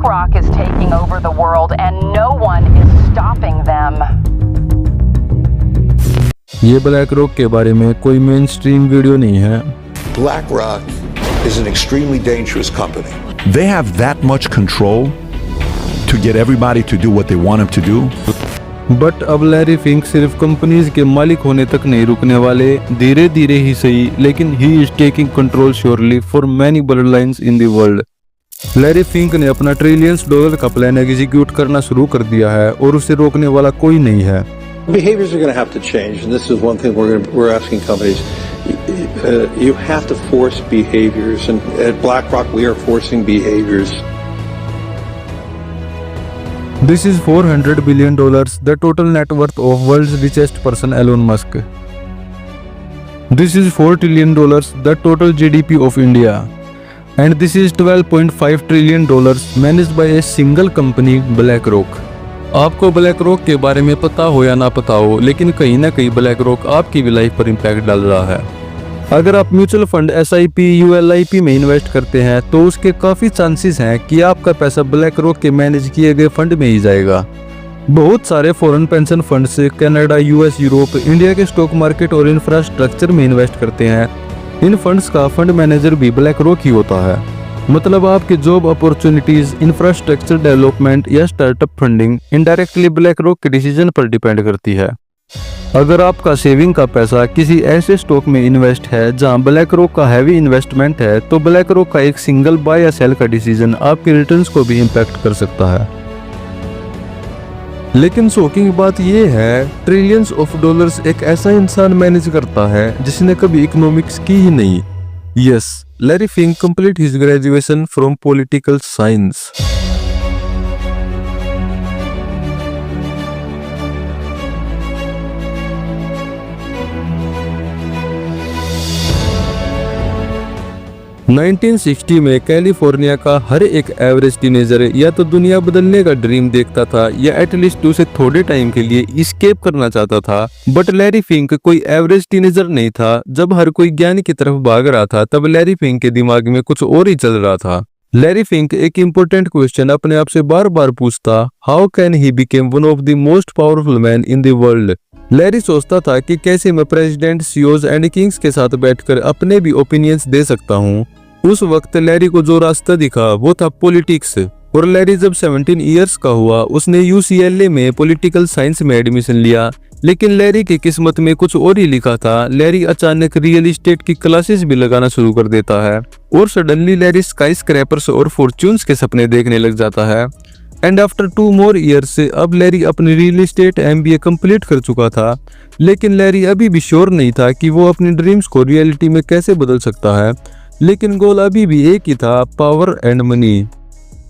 BlackRock is taking over the world and no one is stopping them. ये BlackRock के बारे में कोई मेन स्ट्रीम वीडियो नहीं है। BlackRock is an extremely dangerous company. They have that much control to get everybody to do what they want them to do. But अब Larry Fink सिर्फ companies के मालिक होने तक नहीं रुकने वाले, धीरे धीरे ही सही, लेकिन he is taking control surely for many blood lines in the world. Larry Fink ने अपना ट्रिलियंस डॉलर का प्लान एग्जीक्यूट करना शुरू कर दिया है और उसे रोकने वाला कोई नहीं है। Behaviors are going to have to change, and this is one thing we're asking companies. You have to force behaviors, and at BlackRock we are forcing behaviors. This is $400 billion, the total net worth of world's richest person, Elon Musk. This is $4 trillion, the total GDP of India. And this is $12.5 trillion managed by a single company, BlackRock. आपको BlackRock के बारे में पता हो या ना पता हो, लेकिन कहीं ना कहीं BlackRock आपकी भी लाइफ पर इम्पैक्ट डाल रहा है। अगर आप म्यूचुअल फंड SIP ULIP में इन्वेस्ट करते हैं तो उसके काफ़ी चांसेस हैं कि आपका पैसा BlackRock के मैनेज किए गए फंड में ही जाएगा। बहुत सारे फॉरेन पेंशन फंड से कनाडा, US, यूरोप, इंडिया के स्टॉक मार्केट और इंफ्रास्ट्रक्चर में इन्वेस्ट करते हैं। इन फंड्स का फंड मैनेजर भी BlackRock ही होता है। मतलब आपकी जॉब अपॉर्चुनिटीज, इंफ्रास्ट्रक्चर डेवलपमेंट या स्टार्टअप फंडिंग इनडायरेक्टली BlackRock के डिसीजन पर डिपेंड करती है। अगर आपका सेविंग का पैसा किसी ऐसे स्टॉक में इन्वेस्ट है जहां BlackRock का हैवी इन्वेस्टमेंट है, तो BlackRock का एक सिंगल बाय या सेल का डिसीजन आपके रिटर्न्स को भी इम्पैक्ट कर सकता है। लेकिन शॉकिंग बात यह है, ट्रिलियंस ऑफ डॉलर्स एक ऐसा इंसान मैनेज करता है जिसने कभी इकोनॉमिक्स की ही नहीं। Yes, Larry Fink complete his graduation from political science. (1960) में कैलिफोर्निया का हर एक एवरेज टीनेजर या तो दुनिया बदलने का ड्रीम देखता था या एटलीस्ट उसे थोड़े टाइम के लिए एस्केप करना चाहता था। बट लैरी फिंक कोई एवरेज टीनेजर नहीं था। जब हर कोई ज्ञान की तरफ भाग रहा था, तब लैरी फिंक के दिमाग में कुछ और ही चल रहा था। लैरी फिंक एक इम्पोर्टेंट क्वेश्चन अपने आप से बार बार पूछता, how can he became one of the most powerful man in the world. Larry सोचता था कि कैसे मैं प्रेसिडेंट, CEOs एंड किंग्स के साथ बैठकर अपने भी ओपिनियंस दे सकता हूँ। उस वक्त लैरी को जो रास्ता दिखा वो था पॉलिटिक्स। और लैरी जब 17 इयर्स का हुआ, उसने UCLA में पॉलिटिकल साइंस में एडमिशन लिया। लेकिन लैरी की किस्मत में कुछ और ही लिखा था। लैरी अचानक रियल एस्टेट की क्लासेस भी लगाना शुरू कर देता है और सडनली लैरी स्काई स्क्रैपर्स और फॉर्च्यून्स के सपने देखने लग जाता है। एंड आफ्टर 2 more years अब लैरी अपनी रियल एस्टेट MBA कंप्लीट कर चुका था। लेकिन लैरी अभी भी श्योर नहीं था कि वो अपनी ड्रीम्स को रियलिटी में कैसे बदल सकता है। लेकिन गोल अभी भी एक ही था, पावर एंड मनी।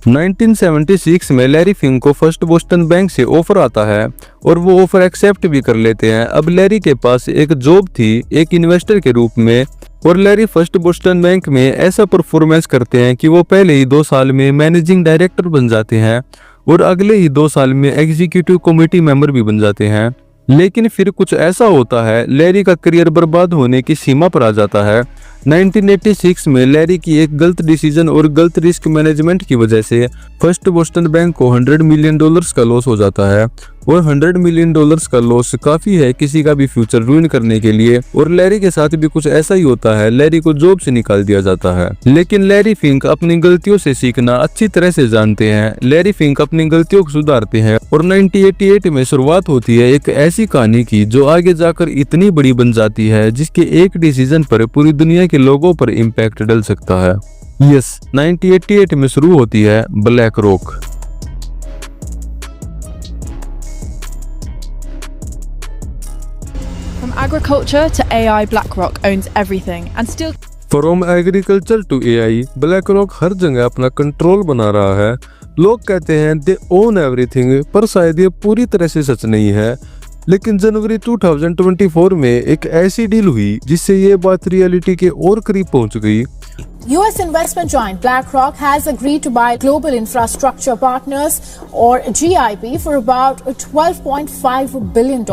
1976 में लैरी फिंक को फर्स्ट बोस्टन बैंक से ऑफर आता है और वो ऑफर एक्सेप्ट भी कर लेते हैं। अब लैरी के पास एक जॉब थी एक इन्वेस्टर के रूप में, और लैरी फर्स्ट बोस्टन बैंक में ऐसा परफॉर्मेंस करते हैं कि वो पहले ही 2 साल में मैनेजिंग डायरेक्टर बन जाते हैं और अगले ही 2 साल में एग्जीक्यूटिव कमेटी मेंबर भी बन जाते हैं। लेकिन फिर कुछ ऐसा होता है, लैरी का करियर बर्बाद होने की सीमा पर आ जाता है। 1986 में लैरी की एक गलत डिसीजन और गलत रिस्क मैनेजमेंट की वजह से फर्स्ट बोस्टन बैंक को $100 मिलियन का लॉस हो जाता है। और $100 मिलियन का लॉस काफी है किसी का भी फ्यूचर रूइन करने के लिए। और लैरी के साथ भी कुछ ऐसा ही होता है, लैरी को जॉब से निकाल दिया जाता है। लेकिन लैरी फिंक अपनी गलतियों से सीखना अच्छी तरह से जानते हैं। लैरी फिंक अपनी गलतियों को सुधारते हैं और 1988 में शुरुआत होती है एक ऐसी कहानी की जो आगे जाकर इतनी बड़ी बन जाती है जिसके एक डिसीजन पर पूरी दुनिया के लोगों पर इम्पैक्ट डल सकता है। यस, 1988 में शुरू होती है BlackRock। From agriculture to AI, BlackRock owns everything and still from agriculture to AI, BlackRock हर जगह अपना कंट्रोल बना रहा है। लोग कहते हैं दे ओन एवरीथिंग, पर शायद ये पूरी तरह से सच नहीं है। लेकिन जनवरी 2024 में एक ऐसी डील हुई जिससे ये बात रियलिटी के और करीब पहुंच गई। US investment giant BlackRock has agreed to buy Global Infrastructure Partners, or GIP, for about $12.5 billion.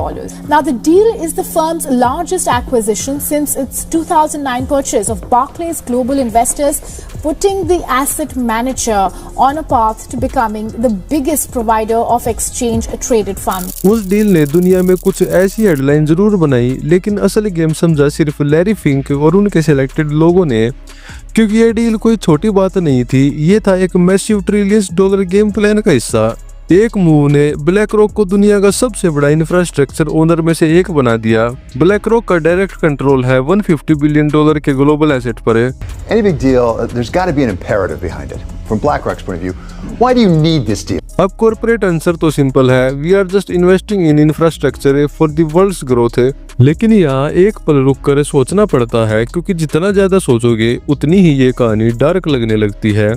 Now, the deal is the firm's largest acquisition since its 2009 purchase of Barclays Global Investors, putting the asset manager on a path to becoming the biggest provider of exchange-traded funds. उस deal ने दुनिया में कुछ ऐसी headline जरूर बनाई, लेकिन असल गेम समझा सिर्फ लैरी फिंक और उनके सिलेक्टेड लोगों ने, क्योंकि ये डील कोई छोटी बात नहीं थी। ये था एक मैसिव $ट्रिलियंस गेम प्लान का हिस्सा। एक मूव ने ब्लैक रॉक को दुनिया का सबसे बड़ा इंफ्रास्ट्रक्चर ओनर में से एक बना दिया। ब्लैक रॉक का डायरेक्ट कंट्रोल है $150 बिलियन के ग्लोबल एसेट पर। Any big deal, there's got to be an imperative behind it. From BlackRock's point of view, why do you need this deal? अब कॉर्पोरेट आंसर तो simple है, we are just investing in infrastructure for the world's growth. लेकिन यहाँ एक पल रुक कर सोचना पड़ता है, क्योंकि जितना ज्यादा सोचोगे उतनी ही ये कहानी डार्क लगने लगती है।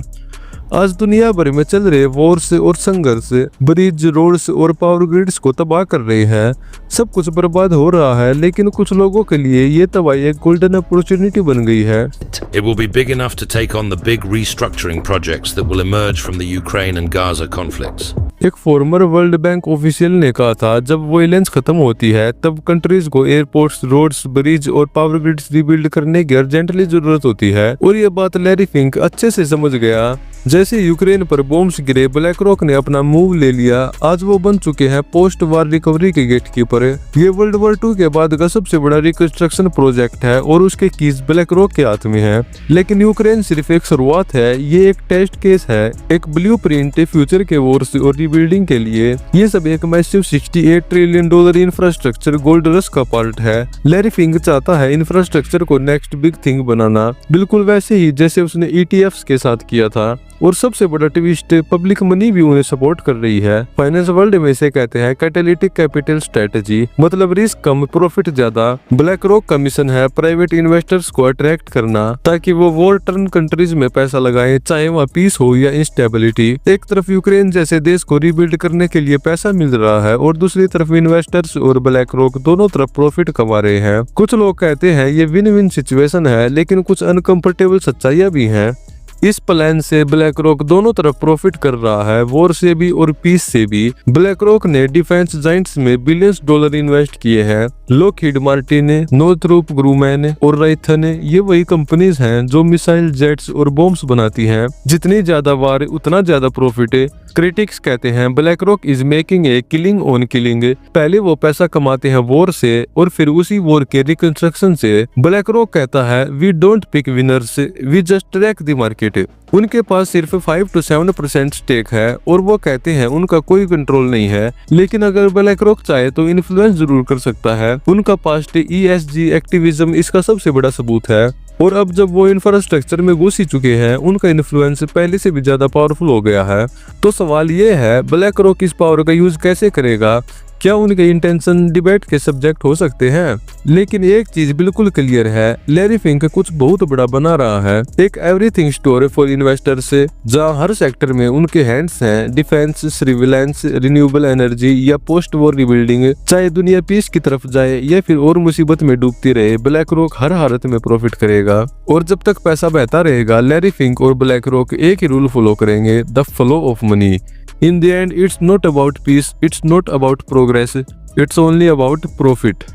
आज दुनिया भर में चल रहे वॉर्स और संघर्ष ब्रिज, रोड्स और पावर ग्रिड्स को तबाह कर रहे हैं। सब कुछ बर्बाद हो रहा है, लेकिन कुछ लोगों के लिए ये तबाही एक गोल्डन अपॉर्चुनिटी बन गई है। It will be big enough to take on the big restructuring projects that will emerge from the Ukraine and Gaza conflicts. एक फॉर्मर वर्ल्ड बैंक ऑफिशियल ने कहा था, जब वॉयलेंस खत्म होती है तब कंट्रीज को एयरपोर्ट्स, रोड्स, ब्रिज और पावर ग्रिड्स रिबिल्ड करने की अर्जेंटली जरूरत होती है। और ये बात लैरी फिंक अच्छे से समझ गया। जैसे यूक्रेन पर बॉम्ब्स गिरे, ब्लैक रॉक ने अपना मूव ले लिया। आज वो बन चुके हैं पोस्ट वार रिकवरी के गेटकीपर। ये वर्ल्ड वॉर 2 के बाद का सबसे बड़ा रिकंस्ट्रक्शन प्रोजेक्ट है और उसके कीज ब्लैक रॉक के हाथ में है। लेकिन यूक्रेन सिर्फ एक शुरुआत है, ये एक टेस्ट केस है, एक ब्लूप्रिंट फ्यूचर के वॉर्स और रिबिल्डिंग के लिए। ये सब एक massive $68 trillion infrastructure gold rush का पार्ट है। लैरी फिंक चाहता है इंफ्रास्ट्रक्चर को नेक्स्ट बिग थिंग बनाना, बिल्कुल वैसे ही जैसे उसने ETFs के साथ किया था। और सबसे बड़ा ट्विस्ट, पब्लिक मनी भी उन्हें सपोर्ट कर रही है। फाइनेंस वर्ल्ड में इसे कहते हैं कैटालिटिक कैपिटल स्ट्रेटजी, मतलब रिस्क कम प्रॉफिट ज्यादा। ब्लैक रॉक का मिशन है प्राइवेट इन्वेस्टर्स को अट्रैक्ट करना, ताकि वो वॉर टर्न कंट्रीज में पैसा लगाएं, चाहे वहाँ पीस हो या इंस्टेबिलिटी। एक तरफ यूक्रेन जैसे देश को रिबिल्ड करने के लिए पैसा मिल रहा है और दूसरी तरफ इन्वेस्टर्स और ब्लैक रॉक दोनों तरफ प्रॉफिट कमा रहे हैं। कुछ लोग कहते हैं ये विन विन सिचुएशन है, लेकिन कुछ अनकंफर्टेबल सच्चाइयां भी हैं। इस प्लान से ब्लैक रॉक दोनों तरफ प्रॉफिट कर रहा है, वॉर से भी और पीस से भी। ब्लैक रॉक ने डिफेंस जाइंट्स में $बिलियंस इन्वेस्ट किए हैं। लॉकहीड मार्टिन, नॉर्थरोप ग्रूमैन और राइथन, ये वही कंपनीज हैं जो मिसाइल, जेट्स और बॉम्ब्स बनाती हैं। जितनी ज्यादा वार उतना ज्यादा प्रॉफिट है। क्रिटिक्स कहते हैं black rock is making a killing on killing. पहले वो पैसा कमाते हैं वॉर से और फिर उसी वॉर के रिकंस्ट्रक्शन से। ब्लैक रॉक कहता है we don't pick winners, we just track the market. उनके पास सिर्फ 5 to 7% स्टेक है और वो कहते हैं उनका कोई कंट्रोल नहीं है। लेकिन अगर ब्लैक रॉक चाहे तो इन्फ्लुएंस जरूर कर सकता है। उनका पास्ट ESG एक्टिविज्म इसका सबसे बड़ा सबूत है। और अब जब वो इंफ्रास्ट्रक्चर में घुस ही चुके हैं, उनका इन्फ्लुएंस पहले से भी ज्यादा पावरफुल हो गया है। तो सवाल ये है, ब्लैक रॉक इस पावर का यूज कैसे करेगा? क्या उनके इंटेंशन डिबेट के सब्जेक्ट हो सकते हैं? लेकिन एक चीज बिल्कुल क्लियर है, लैरी फिंक कुछ बहुत बड़ा बना रहा है। एक एवरीथिंग स्टोर फॉर इन्वेस्टर्स, जहां हर सेक्टर में उनके हैंड्स हैं। डिफेंस, सर्विलेंस, रिन्यूएबल एनर्जी या पोस्ट वॉर रिबिल्डिंग। चाहे दुनिया पीस की तरफ जाए या फिर और मुसीबत में डूबती रहे, ब्लैक रॉक हर हालत में प्रॉफिट करेगा। और जब तक पैसा बहता रहेगा, लैरी फिंक और ब्लैक रॉक एक ही रूल फॉलो करेंगे, the flow of money. In the end, it's not about peace, it's not about progress, it's only about profit.